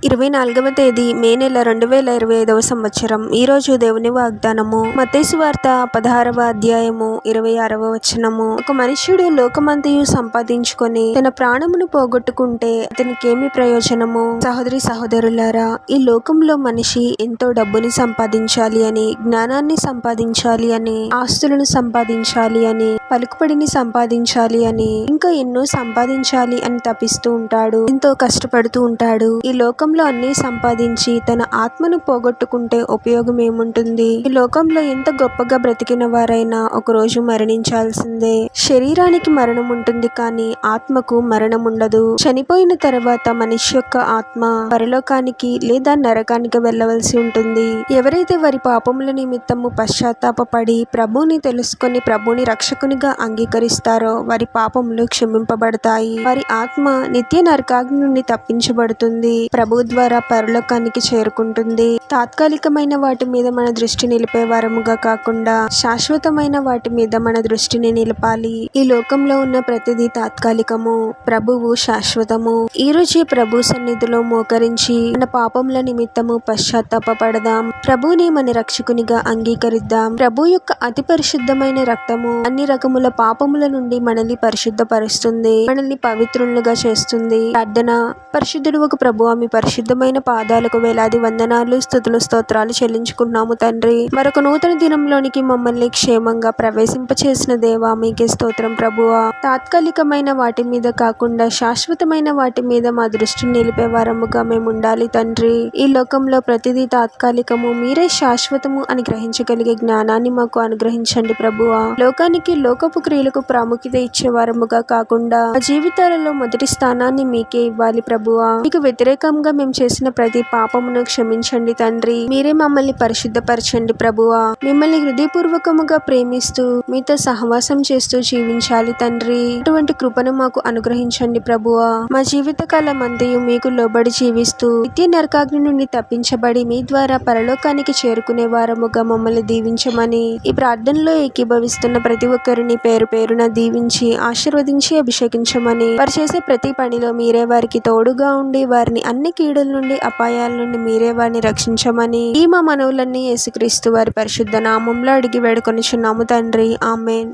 24వ తేదీ మే నెల 2025వ సంవత్సరం. ఈరోజు దేవుని వాగ్దానము మత్తయి సువార్త 16వ అధ్యాయము 26వ వచనము. ఒక మనుష్యుడు లోకమంతయు సంపాదించుకొని తన ప్రాణమును పోగొట్టుకుంటే అతనికేమి ప్రయోజనము? సహోదరి సహోదరులారా, ఈ లోకంలో మనిషి ఎంతో డబ్బుని సంపాదించాలి అని, జ్ఞానాన్ని సంపాదించాలి అని, ఆస్తులను సంపాదించాలి అని, పలుకుబడిని సంపాదించాలి అని, ఇంకా ఎన్నో సంపాదించాలి అని తపిస్తూ ఉంటాడు. ఎంతో కష్టపడుతూ ఉంటాడు. ఈ లోకంలో అన్ని సంపాదించి తన ఆత్మను పోగొట్టుకుంటే ఉపయోగం ఏముంటుంది? ఈ లోకంలో ఎంత గొప్పగా బ్రతికిన వారైనా ఒకరోజు మరణించాల్సిందే. శరీరానికి మరణం ఉంటుంది, కానీ ఆత్మకు మరణం ఉండదు. చనిపోయిన తర్వాత మనిషి యొక్క ఆత్మ పరలోకానికి లేదా నరకానికి వెళ్ళవలసి ఉంటుంది. ఎవరైతే వారి పాపముల నిమిత్తము పశ్చాత్తాపపడి ప్రభువుని తెలుసుకొని ప్రభువుని రక్షకునిగా అంగీకరిస్తారో వారి పాపములు క్షమింపబడతాయి. వారి ఆత్మ నిత్య నరకాగ్ని నుండి తప్పించబడుతుంది. ప్రభు ద్వారా పరలోకానికి చేరుకుంటుంది. తాత్కాలికమైన వాటి మీద మన దృష్టి నిలిపే వారముగా కాకుండా శాశ్వతమైన వాటి మీద మన దృష్టిని నిలపాలి. ఈ లోకంలో ఉన్న ప్రతిదీ తాత్కాలికము, ప్రభువు శాశ్వతము. ఈ రోజే ప్రభు సన్నిధిలో మోకరించి మన పాపముల నిమిత్తము పశ్చాత్తాపపడదాం. ప్రభువుని మన రక్షకునిగా అంగీకరిద్దాం. ప్రభు యొక్క అతి పరిశుద్ధమైన రక్తము అన్ని రకముల పాపముల నుండి మనల్ని పరిశుద్ధపరుస్తుంది, మనల్ని పవిత్రులుగా చేస్తుంది. ప్రార్థన. పరిశుద్ధుడు ఒక ప్రభువా, మీ పరిశుద్ధమైన పాదాలకు వేలాది వందనాలు, స్తుతులు, స్తోత్రాలు చెల్లించుకున్నాము తండ్రి. మరొక నూతన దినంలోనికి మమ్మల్ని క్షేమంగా ప్రవేశింపచేసిన దేవా, మీకే స్తోత్రం ప్రభువా. తాత్కాలికమైన వాటి మీద కాకుండా శాశ్వతమైన వాటి మీద మా దృష్టిని నిలిపే వారముగా మేము ఉండాలి తండ్రి. ఈ లోకంలో ప్రతిదీ తాత్కాలికము, మీరే శాశ్వతము అని గ్రహించగలిగే జ్ఞానాన్ని మాకు అనుగ్రహించండి ప్రభువా. లోకానికి, లోకపు క్రియలకు ప్రాముఖ్యత ఇచ్చే వారముగా కాకుండా మా జీవితాలలో మొదటి స్థానాన్ని మీకే ఇవ్వాలి ప్రభువా. మీకు వ్యతిరేకంగా మేము చేసిన ప్రతి పాపమును క్షమించండి తండ్రి. మీరే మమ్మల్ని పరిశుద్ధపరచండి ప్రభువా. మిమ్మల్ని హృదయపూర్వకముగా ప్రేమిస్తూ మీతో సహవాసం చేస్తూ జీవించాలి తండ్రి. అటువంటి కృపను మాకు అనుగ్రహించండి ప్రభువా. మా జీవిత కాలం అంతయు మీకు లోబడి జీవిస్తూ నిత్య నరకాగ్ని నుండి తప్పించబడి మీ ద్వారా పరలోకానికి చేరుకునే వారముగా మమ్మల్ని దీవించమని ఈ ప్రార్థనలో ఏకీభవిస్తున్న ప్రతి ఒక్కరిని పేరు పేరున దీవించి ఆశీర్వదించి అభిషేకించమని, వారు చేసే ప్రతి పనిలో మీరే వారికి తోడుగా ఉండి వారిని అన్ని కీడుల నుండి, అపాయాల నుండి మీరే వారిని రక్షించమని ఈ మా మనవులన్నీ యేసుక్రీస్తు వారి పరిశుద్ధ నామంలో అడిగి వేడుకొనిచున్నాము తండ్రి. ఆమేన్.